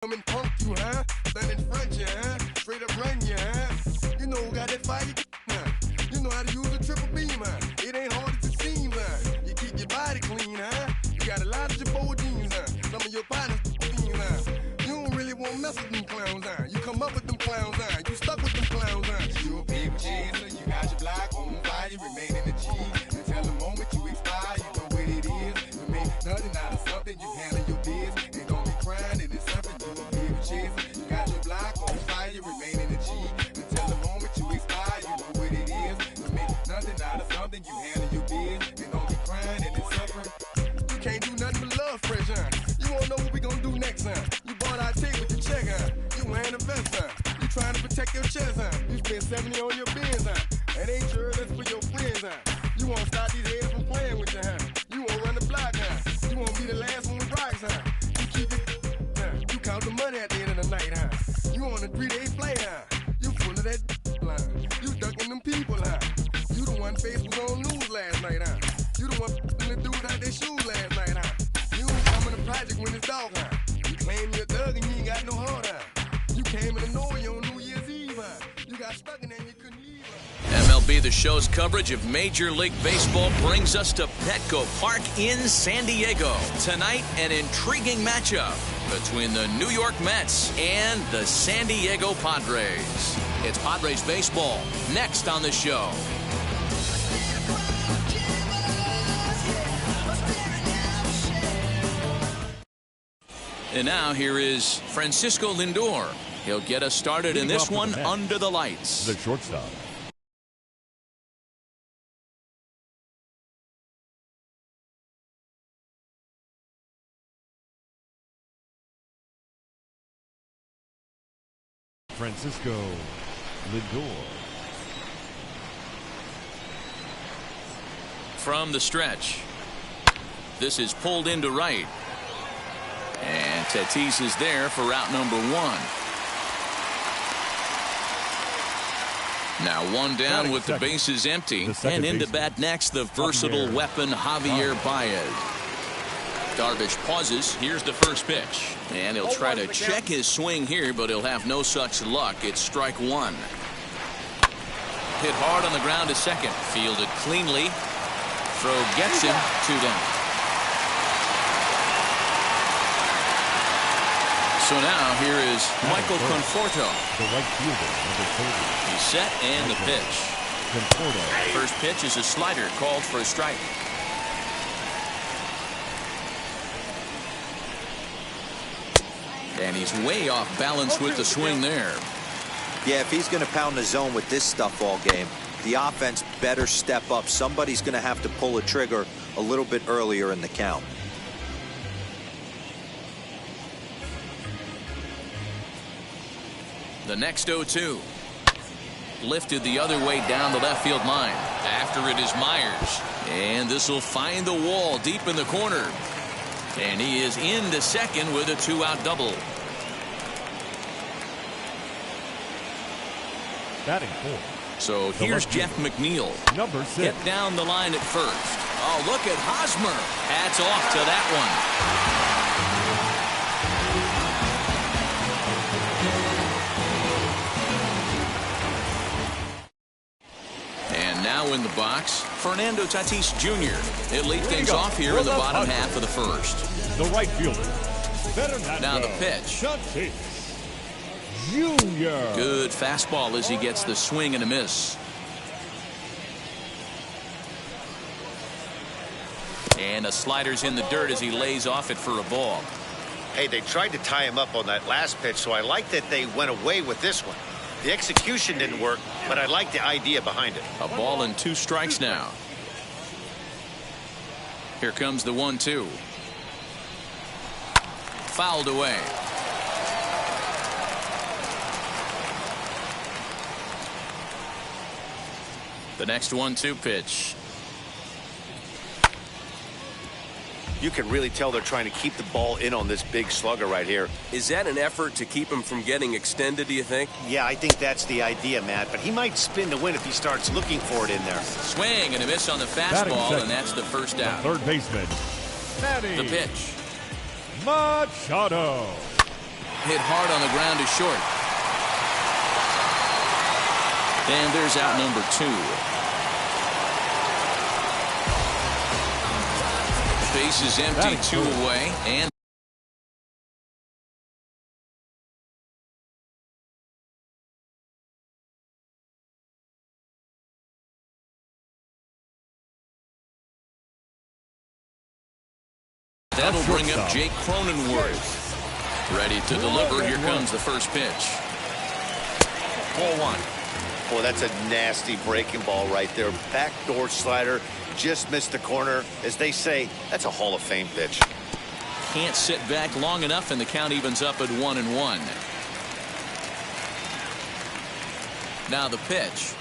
Come and punk you, huh? Stand in front you, huh? Straight up run you, huh? You know who got that fire, huh? You know how to use a triple beam, huh? It ain't hard as it seems, huh? You keep your body clean, huh? You got a lot of your bold jeans, huh? Some of your partners, huh? You don't really want to mess with them clowns, huh? You come up with them clowns, huh? You stuck with them clowns, huh? You a big chaser, you got your block on fire, you remain in the G. Until the moment you expire, you know what it is. You make nothing out of something, you handle your biz. And don't be crying, and it's something you a big chaser. You got your block on fire, you remain in the G. Until the moment you expire, you know what it is. You make nothing out of something, you handle your biz. And don't be crying, and it's suffering. You can't do nothing but love fresh, huh? You won't know what we gonna do next, huh? You bought our tape with your check, huh? You wearing a vest, huh? You trying to protect your chest, huh? You spend 70 on your bins, huh? That ain't sure that's for your friends, huh? You won't stop these haters from playing with you, huh? You won't run the block, huh? You won't be the last one with rocks, huh? You keep it, huh? You count the money at the end of the night, huh? You on a 3-day flight, huh? You full of that line. You ducking them people, huh? You the one face was on news last night, huh? You the one the dudes out their shoes last night, huh? You don't come in the project when it's dark, huh? You claim you're a thug and you ain't got no heart, huh? You came in the Norway on New Year's Eve, huh? You got stuck in there and you couldn't leave, huh? MLB The Show's coverage of Major League Baseball brings us to Petco Park in San Diego. Tonight, an intriguing matchup between the New York Mets and the San Diego Padres. It's Padres baseball next on the show. And now here is Francisco Lindor. He'll get us started in this one under the lights. The shortstop. Francisco Lindor. From the stretch. This is pulled into right. And Tatis is there for route number 1. Now one down with the bases empty. And into bat next, the versatile weapon Javier Baez. Darvish pauses. Here's the first pitch. And he'll try to check his swing here, but he'll have no such luck. It's strike 1. Hit hard on the ground to second. Fielded cleanly. Throw gets him. 2 down. So now here is Michael Conforto. The right fielder, number 30. He's set and the pitch. Conforto. First pitch is a slider called for a strike. And he's way off balance with the swing there. Yeah, if he's going to pound the zone with this stuff all game, the offense better step up. Somebody's going to have to pull a trigger a little bit earlier in the count. The next 0-2. Lifted the other way down the left field line. After it is Myers. And this will find the wall deep in the corner. And he is into second with a 2-out double. Batting 4. So here's Jeff McNeil. Number 6. Get down the line at first. Oh, look at Hosmer. Hats off to that one. Now in the box, Fernando Tatis Jr. It lead things off here in the bottom half of the first. The right fielder. Now the pitch. Tatis Jr. Good fastball as he gets the swing and a miss. And a slider's in the dirt as he lays off it for a ball. Hey, they tried to tie him up on that last pitch, so I like that they went away with this one. The execution didn't work, but I like the idea behind it. A ball and 2 strikes now. Here comes the 1-2. Fouled away. The next 1-2 pitch. You can really tell they're trying to keep the ball in on this big slugger right here. Is that an effort to keep him from getting extended, do you think? Yeah, I think that's the idea, Matt. But he might spin to win if he starts looking for it in there. Swing and a miss on the fastball, and that's the first out. Third baseman. The pitch. Machado. Hit hard on the ground to short. And there's out number 2. Base is empty, 2 away, and that'll bring up Jake Cronenworth. Ready to deliver. Here comes the first pitch. 4-1. Boy, that's a nasty breaking ball right there. Backdoor slider. Just missed the corner. As they say, that's a Hall of Fame pitch. Can't sit back long enough, and the count evens up at 1-1. Now the pitch.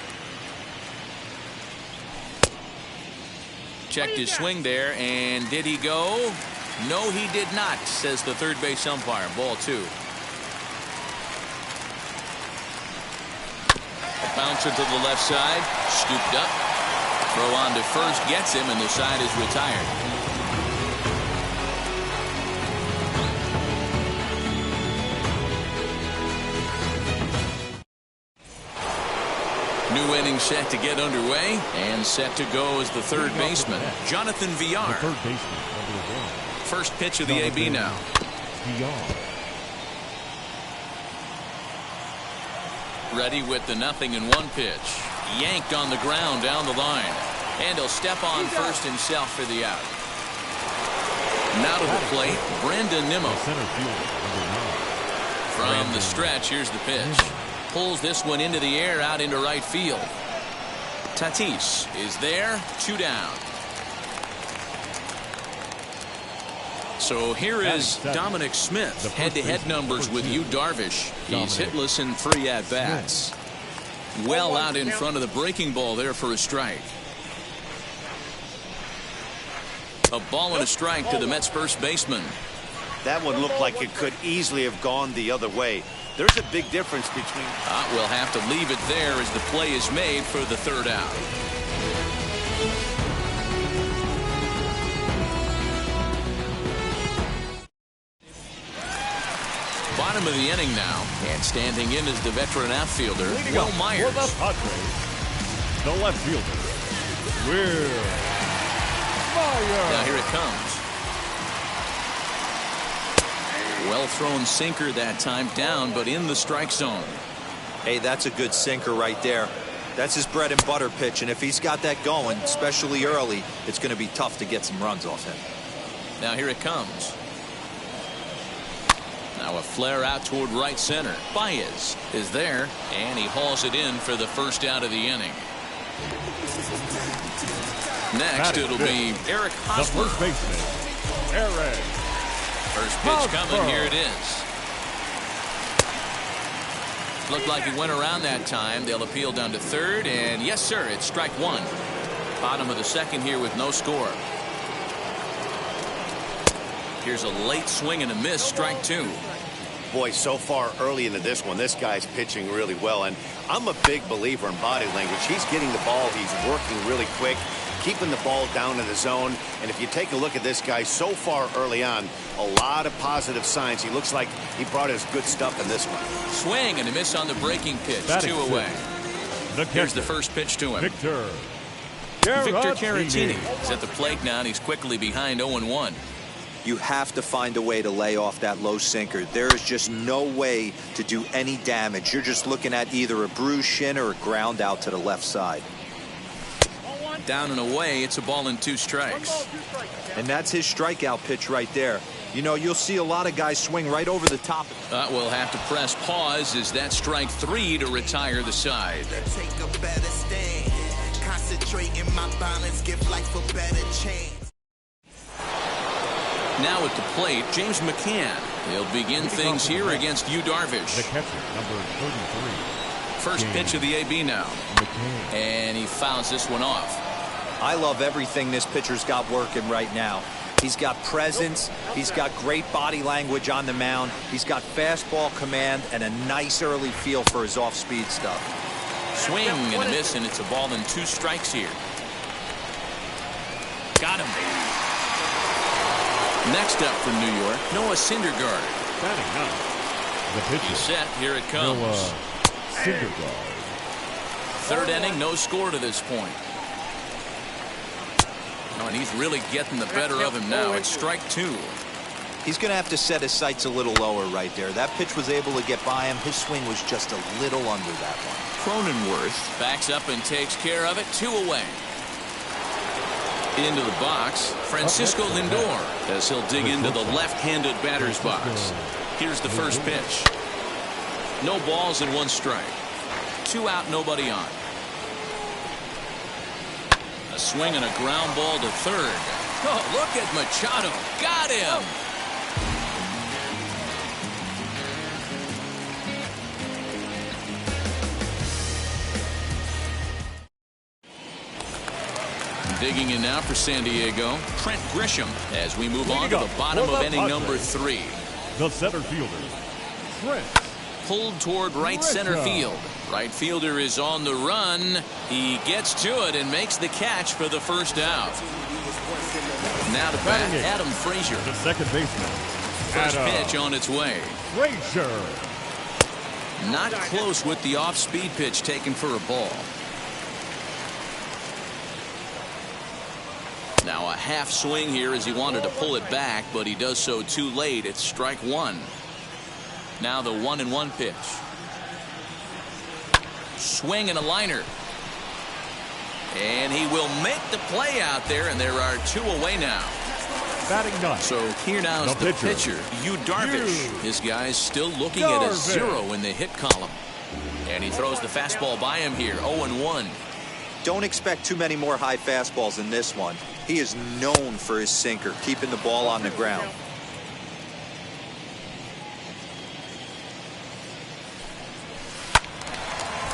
Checked his swing there, and did he go? No, he did not, says the third base umpire. Ball 2. A bouncer to the left side, scooped up. Throw on to first gets him, and the side is retired. New inning set to get underway, and set to go as the third baseman, Jonathan Villar. Third baseman, number 1. First pitch of the AB now. Ready with the 0-1 pitch. Yanked on the ground down the line. And he'll step on first himself for the out. Now to the plate, Brandon Nimmo. From the stretch, here's the pitch. Pulls this one into the air out into right field. Tatis is there, 2 down. So here is Dominic Smith. Head-to-head numbers with Yu Darvish. He's hitless in 3 at-bats. Well out in front of the breaking ball there for a strike. A ball and a strike to the Mets first baseman. That one looked like it could easily have gone the other way. There's a big difference between... We'll have to leave it there as the play is made for the third out. Bottom of the inning now, and standing in is the veteran outfielder, Will Myers. For the Padres, the left fielder, Will Myers. Now here it comes. Well thrown sinker that time, down but in the strike zone. Hey, that's a good sinker right there. That's his bread and butter pitch, and if he's got that going, especially early, it's going to be tough to get some runs off him. Now here it comes. Now a flare out toward right center. Baez is there, and he hauls it in for the first out of the inning. Next, it'll be Eric Hosmer. The first baseman, Eric. First pitch coming. Here it is. Looked like he went around that time. They'll appeal down to third, and yes, sir, it's strike 1. Bottom of the second here with no score. Here's a late swing and a miss, strike 2. Boy, so far early into this one, this guy's pitching really well, and I'm a big believer in body language. He's getting the ball, he's working really quick, keeping the ball down in the zone, and if you take a look at this guy so far early on, a lot of positive signs. He looks like he brought his good stuff in this one. Swing and a miss on the breaking pitch, 2 away. Here's the first pitch to him. Victor Caratini is at the plate now, and he's quickly behind 0-1. You have to find a way to lay off that low sinker. There is just no way to do any damage. You're just looking at either a bruised shin or a ground out to the left side. Down and away, it's a ball and 2 strikes. And that's his strikeout pitch right there. You know, you'll see a lot of guys swing right over the top. We'll have to press pause as that strike 3 to retire the side. Take a better stand. Concentrate in my balance, give life a better chance. Now at the plate, James McCann. He'll begin things here against Yu Darvish. The catcher, number 33. First pitch of the AB now. And he fouls this one off. I love everything this pitcher's got working right now. He's got presence. He's got great body language on the mound. He's got fastball command and a nice early feel for his off-speed stuff. Swing and a miss, and it's a ball and 2 strikes here. Got him. Next up from New York, Noah Syndergaard. The pitcher. He's set. Here it comes. Syndergaard. Third inning, no score to this point. Oh, and he's really getting the better of him now. It's strike two. He's going to have to set his sights a little lower right there. That pitch was able to get by him. His swing was just a little under that one. Cronenworth backs up and takes care of it. 2 away. Into the box, Francisco Lindor, as he'll dig into the left-handed batter's box. Here's the first pitch. No balls and 1 strike. 2 out, nobody on. A swing and a ground ball to third. Oh, look at Machado. Got him. Digging in now for San Diego, Trent Grisham, as we move on to the bottom of inning number 3. The center fielder, Trent. Pulled toward right center field. Right fielder is on the run. He gets to it and makes the catch for the first out. Now to bat, Adam Frazier. The second baseman. First pitch on its way. Frazier. Not close with the off-speed pitch taken for a ball. Now a half swing here as he wanted to pull it back, but he does so too late. It's strike 1. Now the 1-1 pitch. Swing and a liner. And he will make the play out there, and there are 2 away now. Batting 9. So here now is the pitcher, Yu Darvish. His guy's still looking at a 0 in the hit column. And he throws the fastball by him here, 0-1. Don't expect too many more high fastballs in this one. He is known for his sinker, keeping the ball on the ground.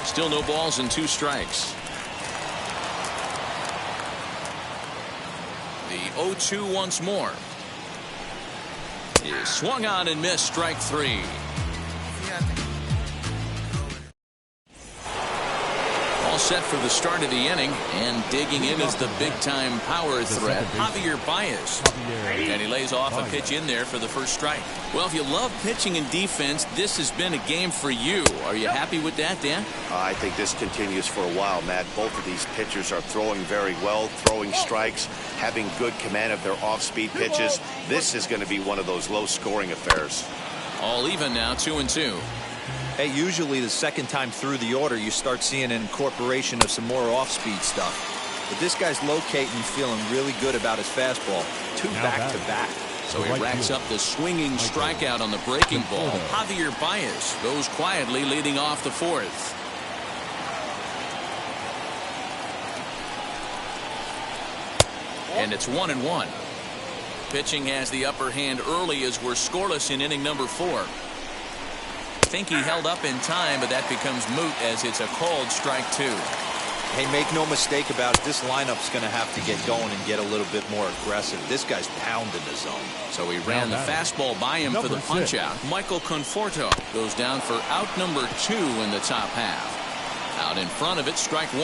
Still no balls and 2 strikes. The 0-2 once more. He swung on and missed, strike 3. All set for the start of the inning, and digging in is the big-time power threat, Javier Baez. And he lays off a pitch in there for the first strike. Well, if you love pitching and defense, this has been a game for you. Are you happy with that, Dan? I think this continues for a while, Matt. Both of these pitchers are throwing very well, throwing strikes, having good command of their off-speed pitches. This is going to be one of those low-scoring affairs. All even now, 2-2. Hey, usually the second time through the order, you start seeing an incorporation of some more off-speed stuff. But this guy's locating, feeling really good about his fastball. 2 back-to-back. So he racks up the swinging strikeout on the breaking ball. Javier Baez goes quietly, leading off the 4th. And it's 1-1. Pitching has the upper hand early as we're scoreless in inning number 4. I think he held up in time, but that becomes moot as it's a called strike 2. Hey, make no mistake about it. This lineup's going to have to get going and get a little bit more aggressive. This guy's pounding the zone. So he ran the fastball by him for the punch-out. Michael Conforto goes down for out number 2 in the top half. Out in front of it, strike 1.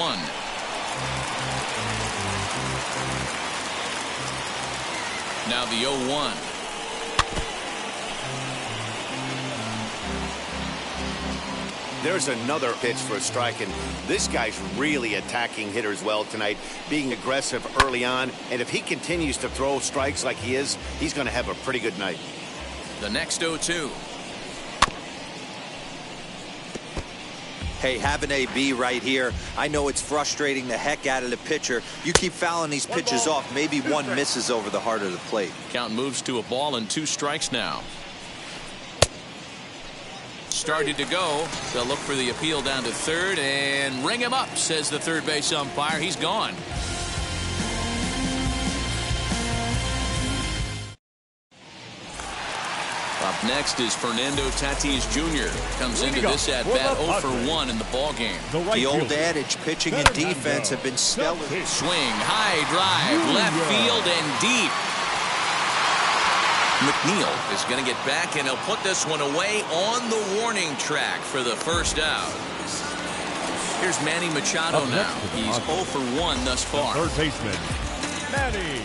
Now the 0-1. There's another pitch for a strike, and this guy's really attacking hitters well tonight, being aggressive early on. And if he continues to throw strikes like he is, he's going to have a pretty good night. The next 0-2. Hey, have an AB right here. I know it's frustrating the heck out of the pitcher. You keep fouling these pitches off, maybe one misses over the heart of the plate. Count moves to a ball and 2 strikes now. Started to go. They'll look for the appeal down to third and ring him up, says the third base umpire. He's gone. Up next is Fernando Tatis Jr. Comes into this at-bat 0 for 1 in the ballgame. The old adage, pitching and defense have been stellar. Swing, high drive, left field and deep. McNeil is going to get back, and he'll put this one away on the warning track for the first out. Here's Manny Machado now. He's 0 for 1 thus far. Third baseman, Manny.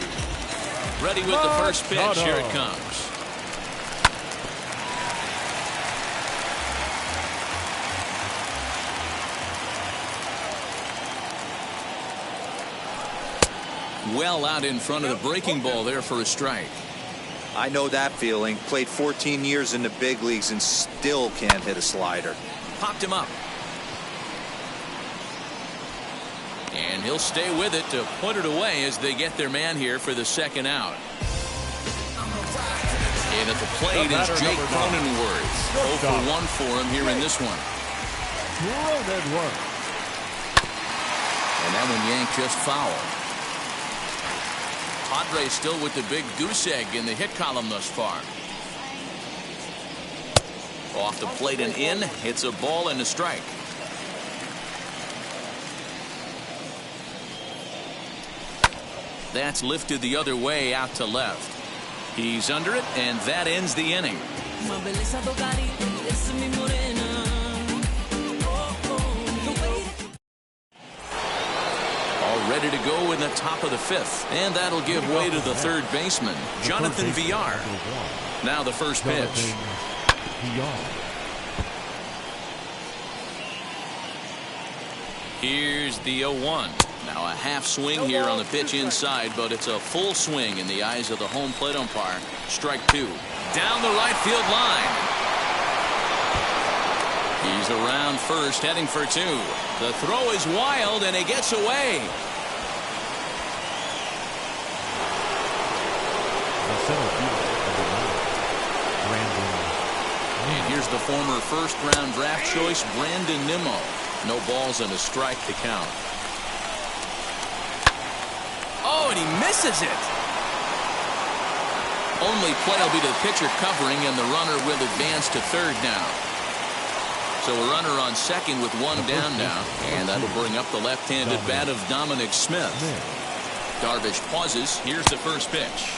Ready with the first pitch. Here it comes. well out in front of the breaking ball there for a strike. I know that feeling. Played 14 years in the big leagues and still can't hit a slider. Popped him up. And he'll stay with it to put it away as they get their man here for the second out. And at the plate is Jake Cronenworth. 0 for 1 for him here in this one. And that one yanked just foul. Padres still with the big goose egg in the hit column thus far. Off the plate and in. It's a ball and a strike. That's lifted the other way out to left. He's under it, and that ends the inning. All ready to go in the top of the fifth, and that'll give way to the third baseman, Jonathan Villar. Now the first pitch. Here's the 0-1. Now a half swing here on the pitch inside, but it's a full swing in the eyes of the home plate umpire. Strike 2. Down the right field line. He's around first, heading for 2. The throw is wild, and he gets away. And here's the former first-round draft choice, Brandon Nimmo. No balls and a strike to count. Oh, and he misses it. Only play will be to the pitcher covering, and the runner will advance to third now. So a runner on second with one down now, and that'll bring up the left-handed bat of Dominic Smith. Darvish pauses. Here's the first pitch.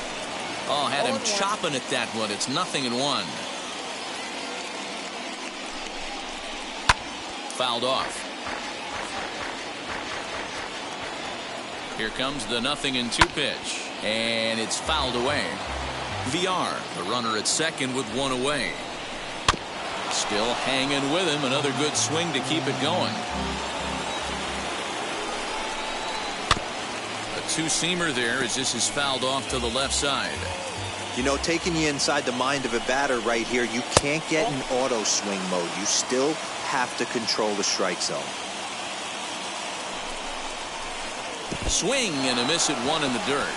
Oh, had him chopping at that one. It's 0-1. Fouled off. Here comes the 0-2 pitch, and it's fouled away. Villar, the runner at second with one away. Still hanging with him. Another good swing to keep it going. A two-seamer there as this is fouled off to the left side. You know, taking you inside the mind of a batter right here, you can't get in auto swing mode. You still have to control the strike zone. Swing and a miss at one in the dirt.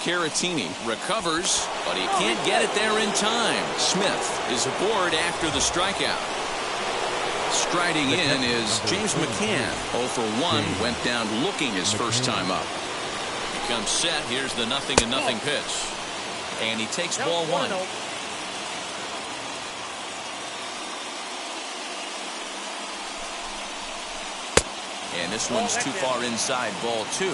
Caratini recovers, but he can't get it there in time. Smith is aboard after the strikeout. Striding in is James McCann. 0 for 1, went down looking his first time up. He comes set. Here's the 0-0 pitch. And he takes ball 1. And this one's too far inside, ball 2.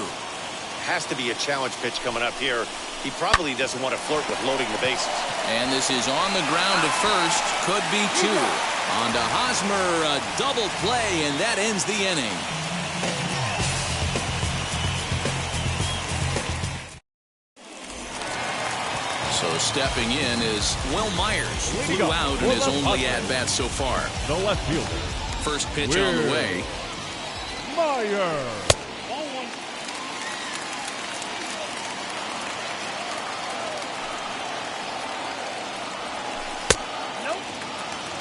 Has to be a challenge pitch coming up here. He probably doesn't want to flirt with loading the bases. And this is on the ground to first. Could be 2. On to Hosmer, a double play, and that ends the inning. So stepping in is Will Myers. Flew out in his only at-bat so far. The left fielder. First pitch on the way. Myers.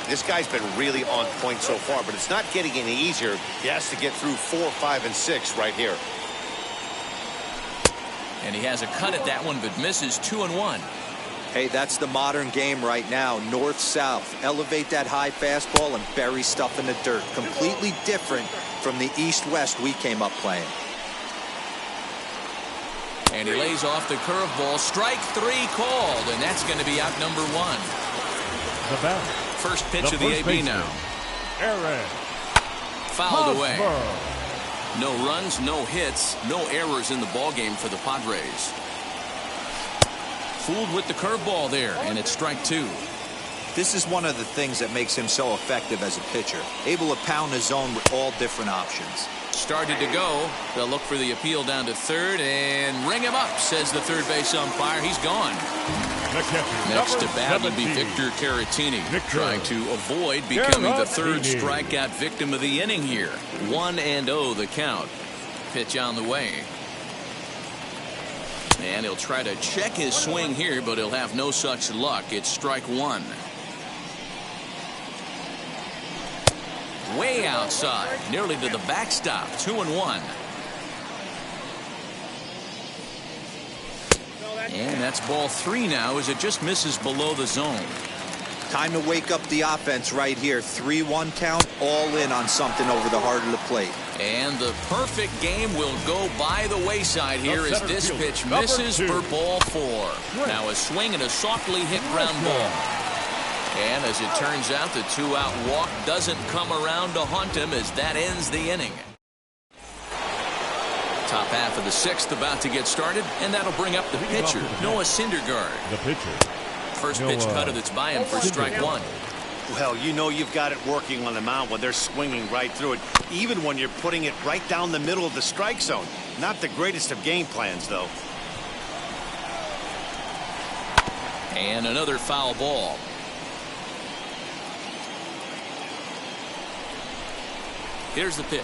This guy's been really on point so far, but it's not getting any easier. He has to get through 4, 5, and 6 right here. And he has a cut at that one, but misses 2-1. Hey, that's the modern game right now. North-south. Elevate that high fastball and bury stuff in the dirt. Completely different from the east-west we came up playing. And he lays off the curveball. Strike 3 called, and that's going to be out number 1. The batter. First pitch of the AB now. Aaron. Fouled away. No runs, no hits, no errors in the ballgame for the Padres. Fooled with the curveball there, and it's strike 2. This is one of the things that makes him so effective as a pitcher. Able to pound the zone with all different options. Started to go. They'll look for the appeal down to third and ring him up, says the third base umpire. He's gone. Next to bat would be Victor Caratini, trying to avoid becoming the third strikeout victim of the inning here. 1-0 the count. Pitch on the way. And he'll try to check his swing here, but he'll have no such luck. It's strike one. Way outside, nearly to the backstop. 2-1. And that's ball three now as it just misses below the zone. Time to wake up the offense right here. 3-1 count, all in on something over the heart of the plate. And the perfect game will go by the wayside here as this pitch misses for ball four. Now a swing and a softly hit ground ball. And as it turns out, the two-out walk doesn't come around to haunt him as that ends the inning. Top half of the sixth about to get started, and that'll bring up the pitcher, Noah Syndergaard. The pitcher. First pitch cutter that's by him for strike one. Well, you know you've got it working on the mound when they're swinging right through it, even when you're putting it right down the middle of the strike zone. Not the greatest of game plans, though. And another foul ball. Here's the pitch.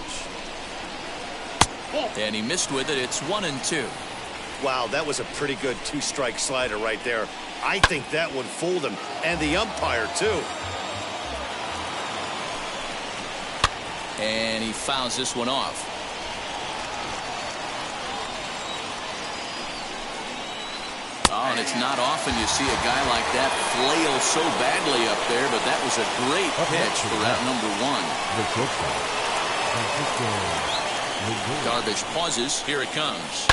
And he missed with it. It's 1-2. Wow, that was a pretty good two-strike slider right there. I think that would fool them, and the umpire, too. And he fouls this one off. Oh, and it's not often you see a guy like that flail so badly up there, but that was a great pitch for out number one. Garbage pauses. Here it comes.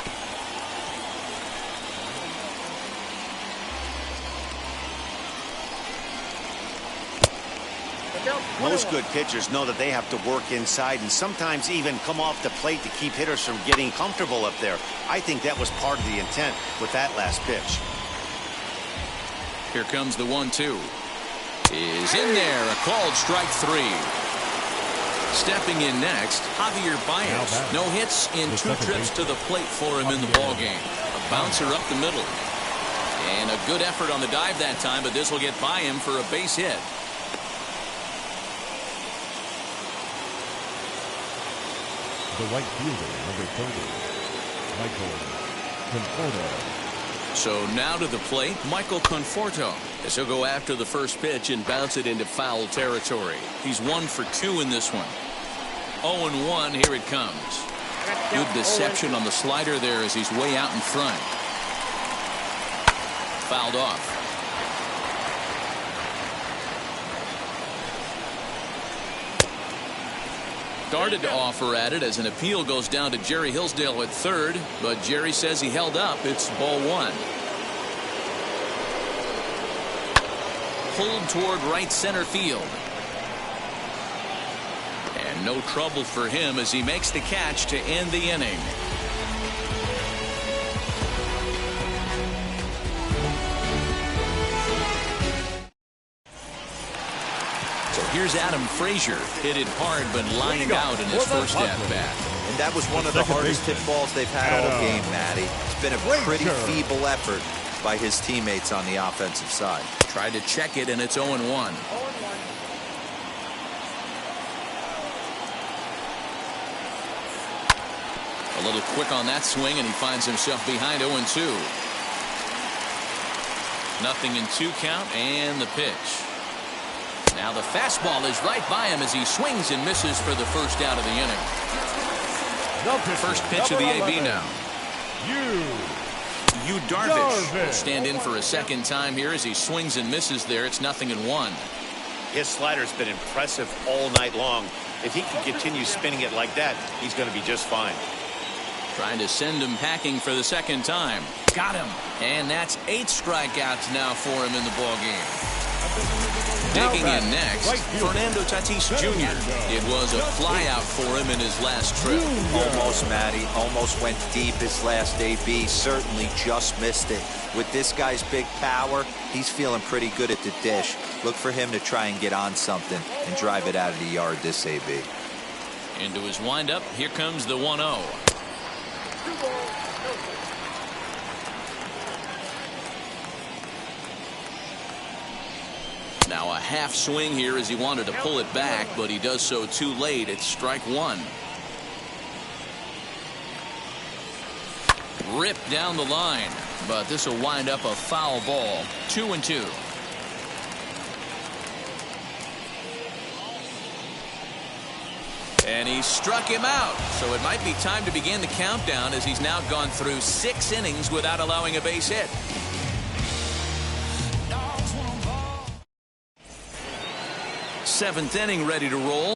Most good pitchers know that they have to work inside and sometimes even come off the plate to keep hitters from getting comfortable up there. I think that was part of the intent with that last pitch. Here comes the 1-2. Is in there. A called strike three. Stepping in next, Javier Baez. No hits in two trips to the plate for him in the ballgame. A bouncer up the middle. And a good effort on the dive that time, but this will get by him for a base hit. The right fielder, number 30, Michael Conforto. So now to the plate, Michael Conforto, as he'll go after the first pitch and bounce it into foul territory. He's 1 for 2 in this one. 0-1, here it comes. Good deception on the slider there as he's way out in front. Fouled off. Started to offer at it as an appeal goes down to Jerry Hillsdale at third, but Jerry says he held up. It's ball one. Pulled toward right center field. And no trouble for him as he makes the catch to end the inning. Here's Adam Frazier, hit it hard but lined out in his first at-bat. And that was one of the hardest hit balls they've had all game, Matty. It's been a pretty feeble effort by his teammates on the offensive side. Tried to check it, and it's 0-1. A little quick on that swing, and he finds himself behind 0-2. Nothing in 2 count, and the pitch. Now the fastball is right by him as he swings and misses for the first out of the inning. First pitch of the AB now. Yu Darvish will stand in for a second time here as he swings and misses there. It's 0-1. His slider's been impressive all night long. If he can continue spinning it like that, he's going to be just fine. Trying to send him packing for the second time. Got him. And that's 8 strikeouts now for him in the ballgame. Digging in next, Fernando Tatis Jr. It was a flyout for him in his last trip. Almost, Matty. Almost went deep his last AB. Certainly just missed it. With this guy's big power, he's feeling pretty good at the dish. Look for him to try and get on something and drive it out of the yard this AB. Into his windup, here comes the 1-0. Now a half swing here as he wanted to pull it back, but he does so too late. It's strike one. ripped down the line, but this will wind up a foul ball. 2-2. And he struck him out, so it might be time to begin the countdown as he's now gone through 6 innings without allowing a base hit. Seventh inning ready to roll.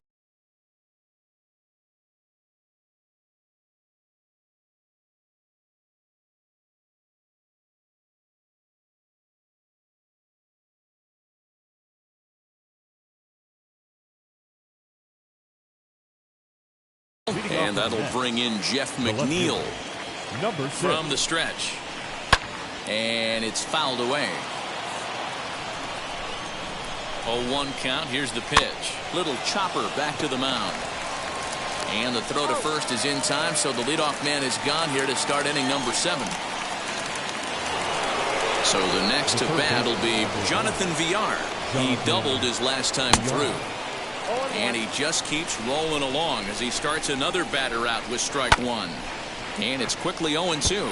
And that'll bring in Jeff McNeil from the stretch. And it's fouled away. 0-1 count. Here's the pitch. Little chopper back to the mound. And the throw to first is in time, so the leadoff man is gone here to start inning number 7. So the next to bat will be Jonathan Villar. He doubled his last time through. And he just keeps rolling along as he starts another batter out with strike 1. And it's quickly 0-2.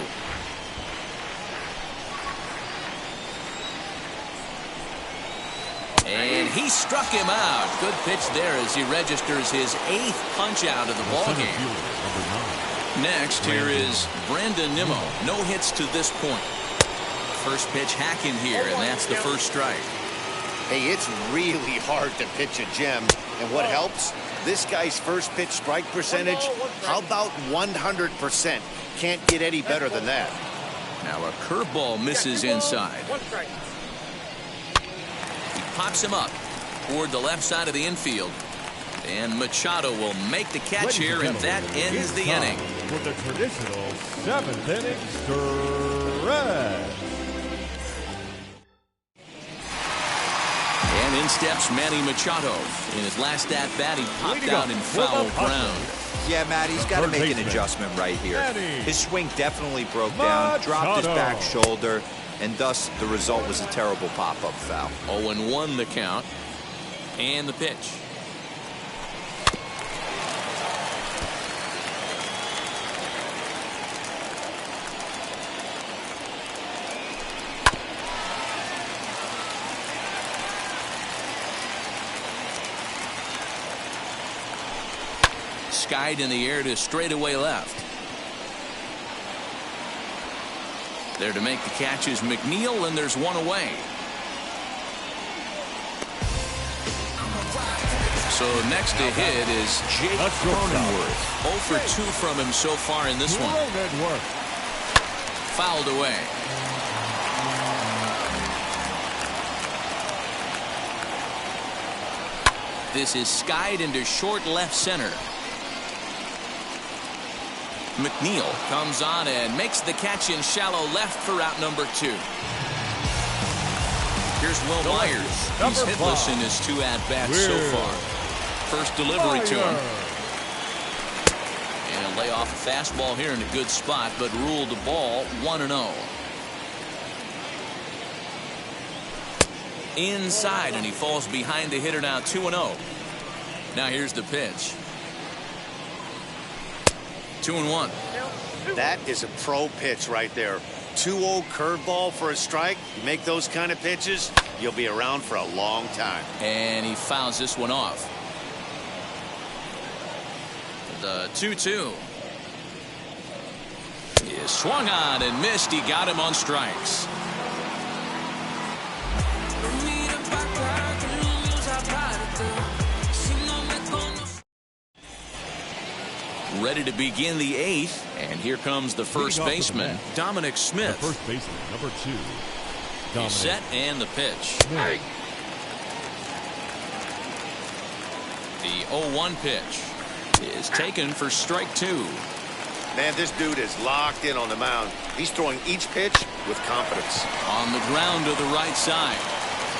And he struck him out. Good pitch there as he registers his 8th punch out of the ballgame. Next, here is Brandon Nimmo. No hits to this point. First pitch hacking here, and that's the first strike. Hey, it's really hard to pitch a gem. And what helps? This guy's first pitch strike percentage, how about 100%? Can't get any better than that. Now a curveball misses inside. He pops him up toward the left side of the infield. And Machado will make the catch here, and that ends the inning. For the traditional 7th inning stretch. And in steps Manny Machado. In his last at-bat, he popped out in foul ground. Yeah, Matt, he's got to make an adjustment right here. His swing definitely broke down, dropped his back shoulder, and thus the result was a terrible pop-up foul. 0-1 the count. And the pitch. Skied in the air to straightaway left. There to make the catch is McNeil, and there's one away. So next to hit is Jake Cronenworth. 0 for 2 from him so far in this one. Fouled away. This is skied into short left center. McNeil comes on and makes the catch in shallow left for out number 2. Here's Will Myers. He's hitless in his 2 at-bats so far. First delivery to him. And he'll lay off a fastball here in a good spot, but ruled the ball 1-0. Inside, and he falls behind the hitter now 2-0. Now here's the pitch. 2-1. That is a pro pitch right there. 2-0 curveball for a strike. You make those kind of pitches, you'll be around for a long time. And he fouls this one off. The 2-2. He is swung on and missed. He got him on strikes. Ready to begin the 8th, and here comes the first baseman, Dominic Smith. The first baseman, number 2. He's set, and the pitch. Hey. The 0-1 pitch is taken for strike 2. Man, this dude is locked in on the mound. He's throwing each pitch with confidence. On the ground to the right side.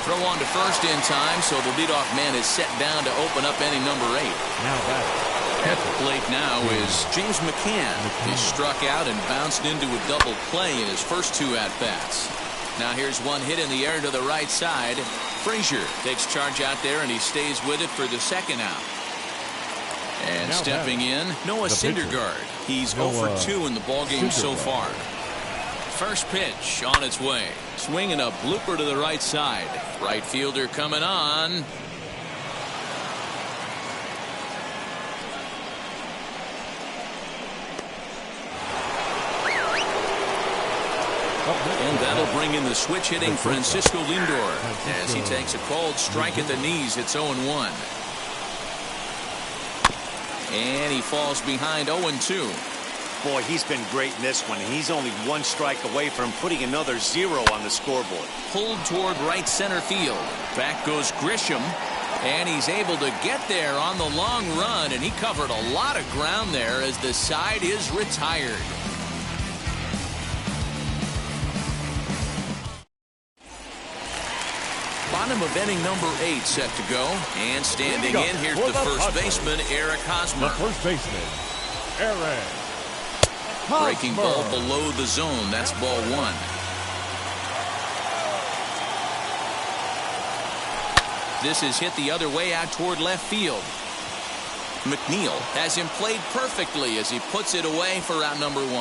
Throw on to first in time, so the leadoff man is set down to open up inning number 8. Now back. At the plate now is James McCann. He struck out and bounced into a double play in his first 2 at-bats. Now here's one hit in the air to the right side. Frazier takes charge out there, and he stays with it for the second out. And Now stepping in, Noah the pitcher. Syndergaard. He's 0 for 2 in the ballgame so far. First pitch on its way. Swinging a blooper to the right side. Right fielder coming on. And that'll bring in the switch-hitting Francisco Lindor as he takes a called strike at the knees. It's 0-1. And he falls behind 0-2. Boy, he's been great in this one. He's only one strike away from putting another 0 on the scoreboard. Pulled toward right center field. Back goes Grisham. And he's able to get there on the long run. And he covered a lot of ground there as the side is retired. Bottom of inning number 8 set to go. And standing in, here's the first baseman, Eric Hosmer. The first baseman, Eric Breaking Hosmer. ball below the zone. That's ball 1. This is hit the other way out toward left field. McNeil has him played perfectly as he puts it away for out number 1.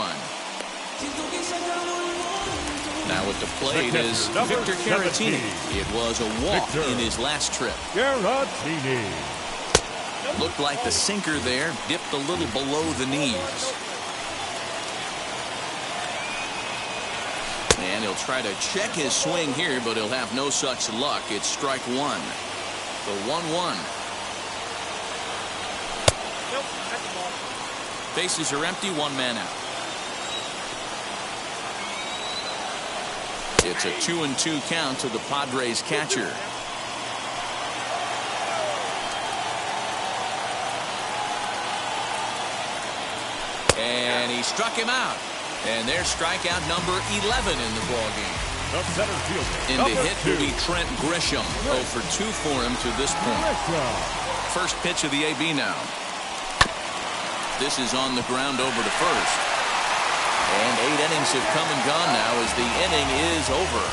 Now at the plate is Victor Caratini. It was a walk in his last trip. Caratini. Looked like the sinker there dipped a little below the knees. And he'll try to check his swing here, but he'll have no such luck. It's strike 1. The 1-1. Bases are empty, 1 man out. It's a 2-2 count to the Padres catcher. And he struck him out. And there's strikeout number 11 in the ballgame. The center fielder. And the hit will be Trent Grisham. 0 for 2 for him to this point. First pitch of the AB now. This is on the ground over to first. And 8 innings have come and gone now as the inning is over.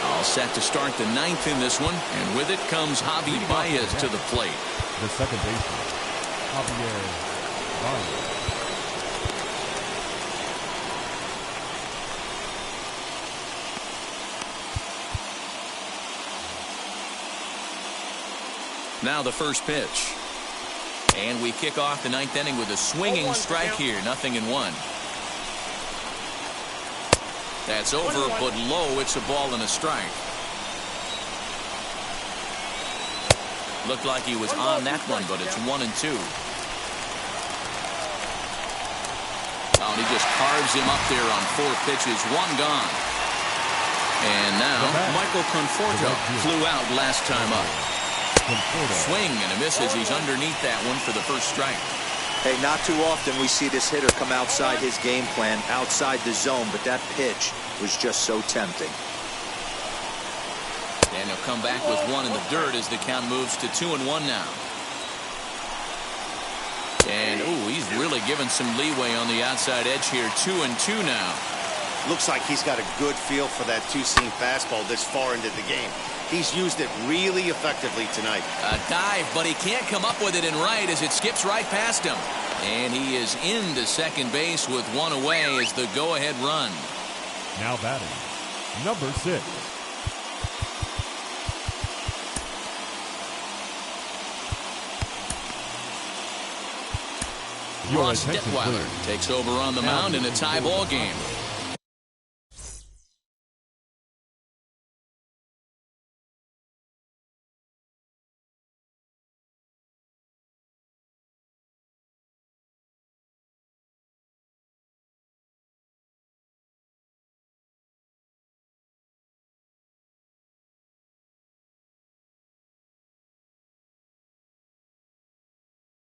All set to start the 9th in this one. And with it comes Javi Baez to the plate. The second baseman, Javier Baez. Now the first pitch. And we kick off the 9th inning with a swinging strike here. 0-1. That's over, but low. It's a ball and a strike. Looked like he was on that one, but it's 1-2. Oh, and he just carves him up there on 4 pitches. 1 gone. And now Michael Conforto flew out last time up. Swing and a miss as he's underneath that one for the first strike. Hey, not too often we see this hitter come outside his game plan, outside the zone, but that pitch was just so tempting. And he'll come back with 1 in the dirt as the count moves to 2-1 now. And, ooh, he's really given some leeway on the outside edge here. 2-2 now. Looks like he's got a good feel for that two-seam fastball this far into the game. He's used it really effectively tonight. A dive, but he can't come up with it in right as it skips right past him. And he is into second base with 1 away as the go-ahead run. Now batting, number 6. Ross Detweiler takes over on the mound in a tie ball game.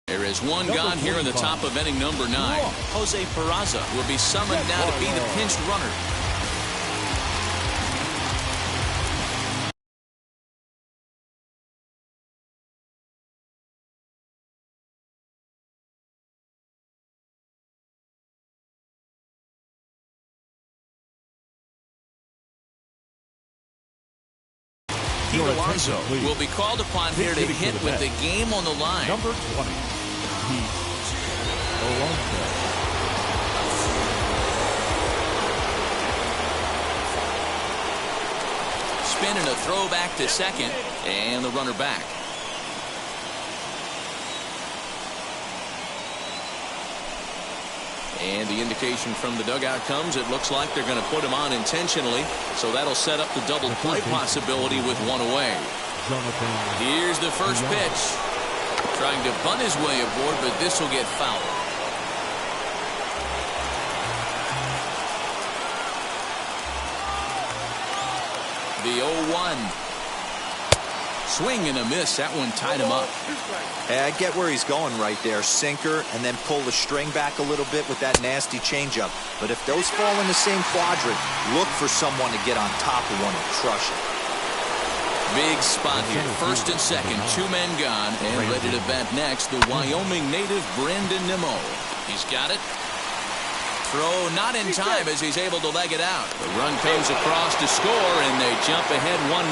There is 1 gone here in the top of inning number 9. Jose Peraza will be summoned now to be the pinch runner. Pete Your Alonso attention, please. will be called upon here to hit with the game on the line. Number 20, Pete Alonso. Spin and a throw back to second, and the runner back. And the indication from the dugout comes, it looks like they're going to put him on intentionally, so that'll set up the double play possibility with one away. Here's the first pitch. Trying to bunt his way aboard, but this will get fouled. The 0-1. Swing and a miss. That one tied him up. Hey, I get where he's going right there. Sinker, and then pull the string back a little bit with that nasty changeup. But if those fall in the same quadrant, look for someone to get on top of one and crush it. Big spot here. First and second. Two men gone. And ready to bat next, the Wyoming native Brandon Nimmo. He's got it. Throw not in time as he's able to leg it out. The run comes across to score, and they jump ahead 1-0.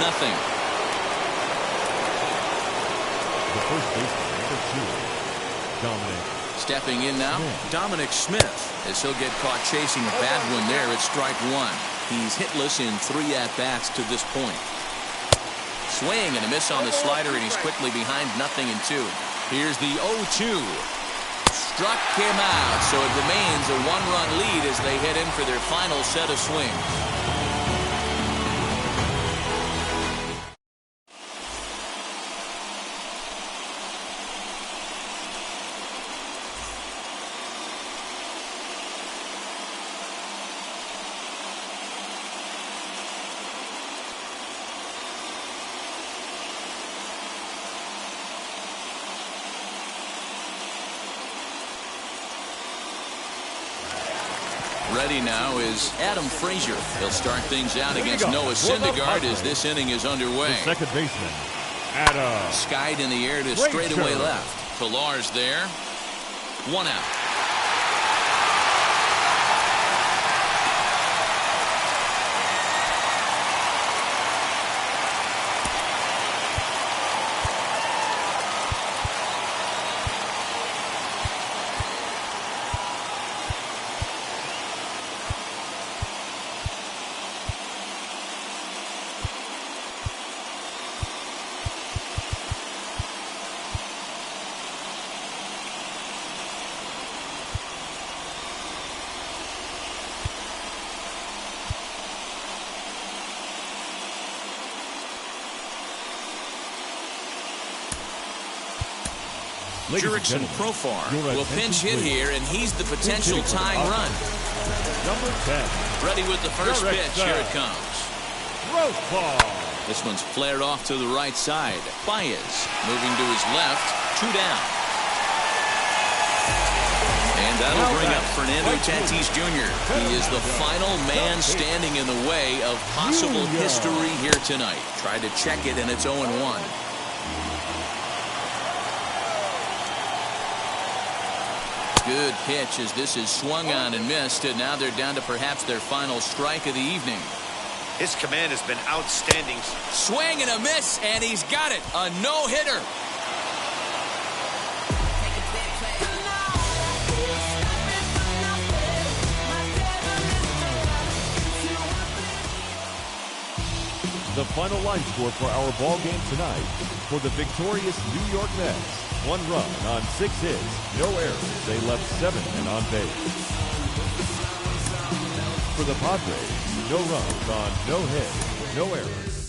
The first baseman, number 2, Dominic. Stepping in now, Dominic Smith, as he'll get caught chasing a bad one there at strike one. He's hitless in 3 at-bats to this point. Swing and a miss on the slider, and he's quickly behind 0-2. Here's the 0-2. Struck him out, so it remains a 1-run lead as they head in for their final set of swings. Ready now is Adam Frazier. He'll start things out against Noah Syndergaard as this inning is underway. The second baseman, Adam. Skied in the air to straightaway left. Pillar's there. 1 out. Jurickson Profar will pinch hit here, and he's the potential tying run. Number 10. Ready with the first pitch. Here it comes. RockPow. This one's flared off to the right side. Baez moving to his left. 2 down. And that'll bring up Fernando Tatis Jr. He is the final man standing in the way of possible history here tonight. Tried to check it, and it's 0-1. Good pitch as this is swung on and missed, and now they're down to perhaps their final strike of the evening. His command has been outstanding. Swing and a miss, and he's got it. A no-hitter. The final line score for our ball game tonight for the victorious New York Mets. 1 run on 6 hits, no errors. They left 7 men on base. For the Padres, no runs on no hits, no errors.